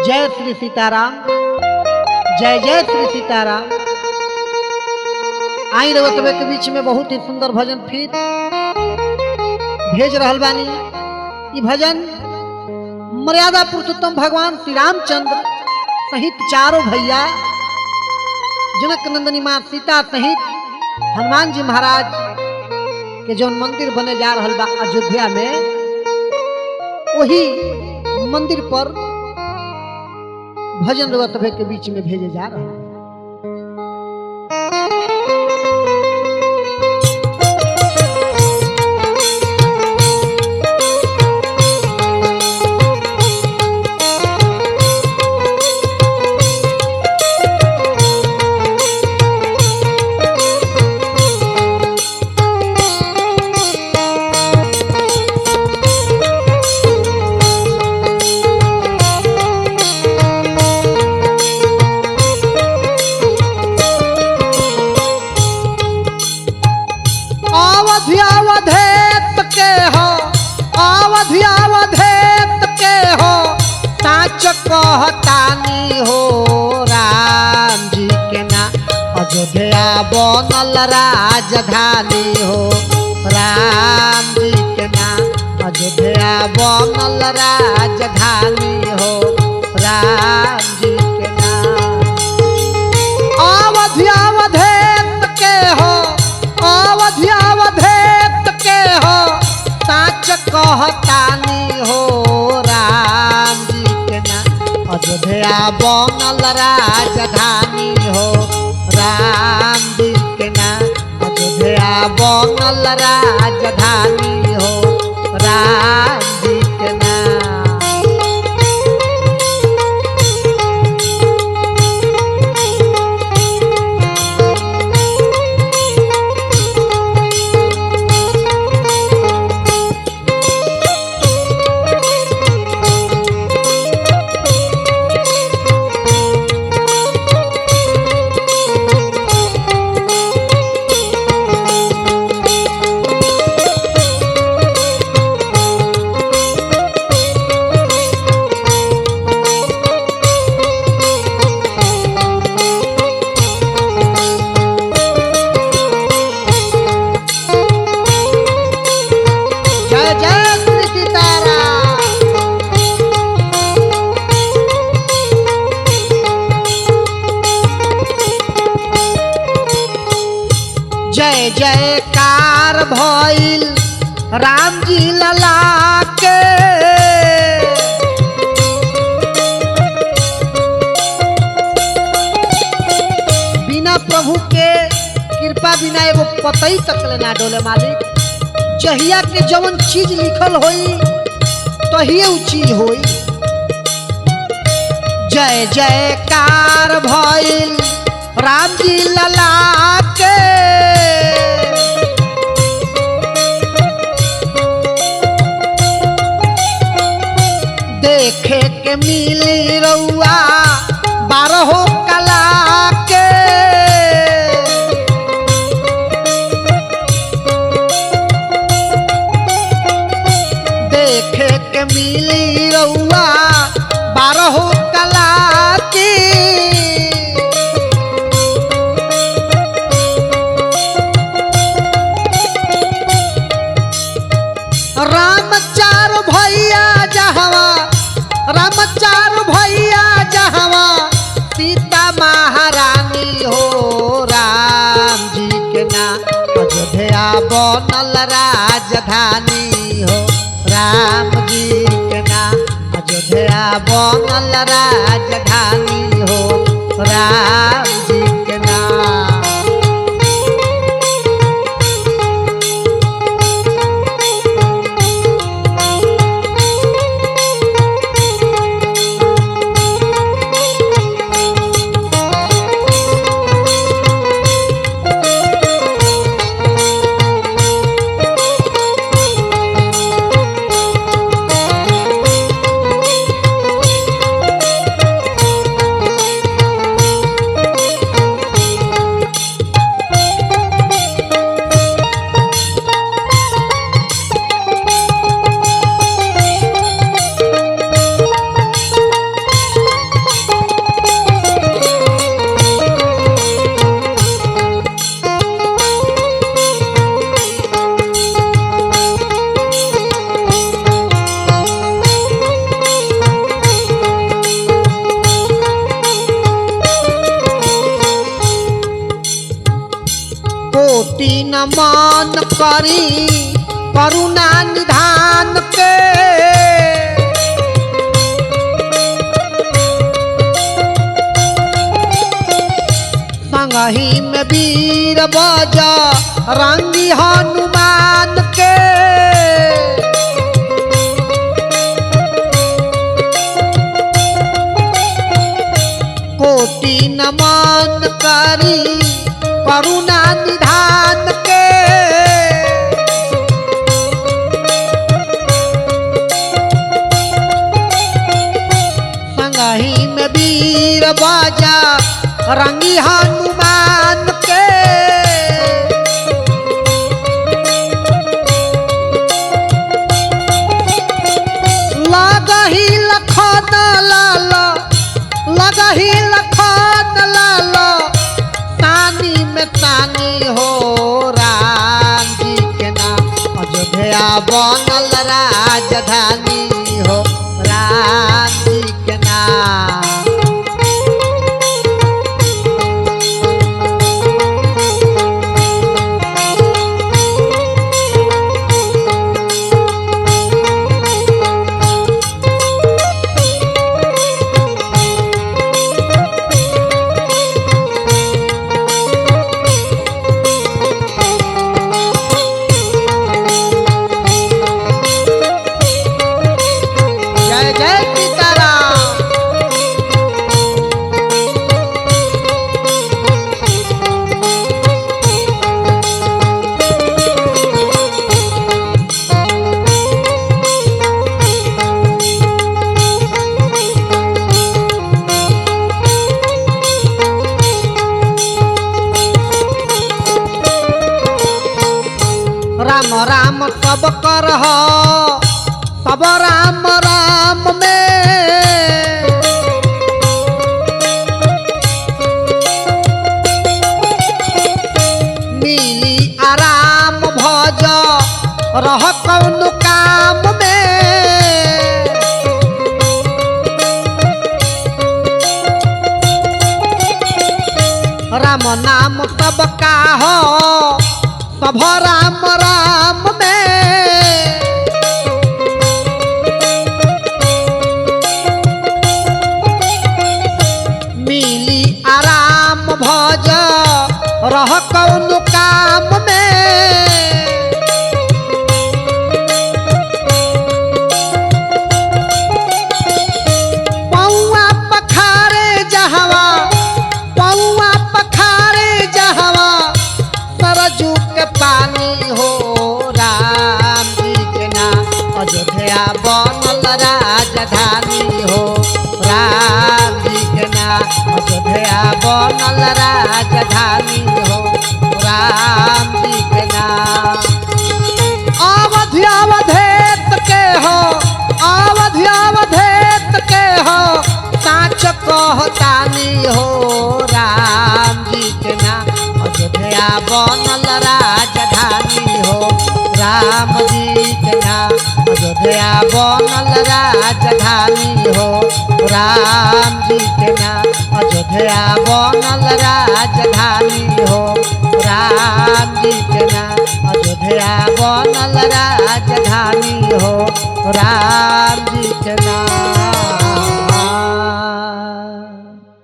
जय श्री सीताराम, जय जय श्री सीताराम। आई रवतवे के बीच में बहुत ही सुंदर भजन फिर भेज रहल बानी। ये भजन मर्यादा पुरुषोत्तम भगवान श्री रामचंद्र सहित चारों भैया जनक नंदनी माँ सीता सहित हनुमान जी महाराज के जो मंदिर बने जा रहल बा अयोध्या में, वही मंदिर पर भजन रवतवे के बीच में भेजे जा रहा है। कहतानी हो राम जी के ना अयोध्या बनल राजधानी हो, राम जी के ना अयोध्या बनल राजधानी हो, राम जी के ना अवधेत के हो, अवधेत के हो साच कहतानी हो राम जी के ना अयोध्या बनल राजधानी हो, राम जी के ना अयोध्या बनल राजधानी हो, राम जी के ना। जय जयकार भइल राम जी लला के, बिना प्रभु के कृपा बिना एगो पतई तक लेना डोले मालिक। जहिया के जवन चीज लिखल होई तहिए उ चीज होई। जय जयकार भइल राम जी लला के, देखे के मिली रउआ बारहो कला के, देखे के मिली रउआ बारहो कला की। रामचार भैया जहवा, रामचार भैया जहवा सीता महारानी हो, राम जी के ना अयोध्या बनल राजधानी हो, राम जी के ना अयोध्या बनल राजधानी हो, राम जी के ना। करुणा निधान के संगही में वीर बजा रंगी हनुमान के कोटि नमन करी करुणा निधान के संगही में वीर बाजा रंगी हनुमान के लगही लखन लाल लगही लखन लाल तानी में तानी हो राम जी के नाम अयोध्या बनल राजधानी हो राम जी के नाम जय जय सीताराम। राम राम सब कर सब राम राम में मिली आराम भज रह कौन काम में राम नाम सबका हो सब राम राम में मिली आराम भज रह कौन काम में पौआ पखारे जहवा पौआ पखारे जहवा सरजू के पानी हो राम जी के नाम अयोध्या बनल राजधानी हो राम जी के नाम अयोध्या बनल राजधानी हो राम जी के नाम अवधि अवधेत के हो अवधि अवधेत के हो साच कहतानी हो राम जी के नाम अयोध्या बनल राजधानी हो राम जी के नाम अयोध्या बनल राजधानी हो राम जी के नाम अयोध्या बनल राजधानी हो राम जी के नाम अयोध्या बनल राजधानी हो राम जी के नाम।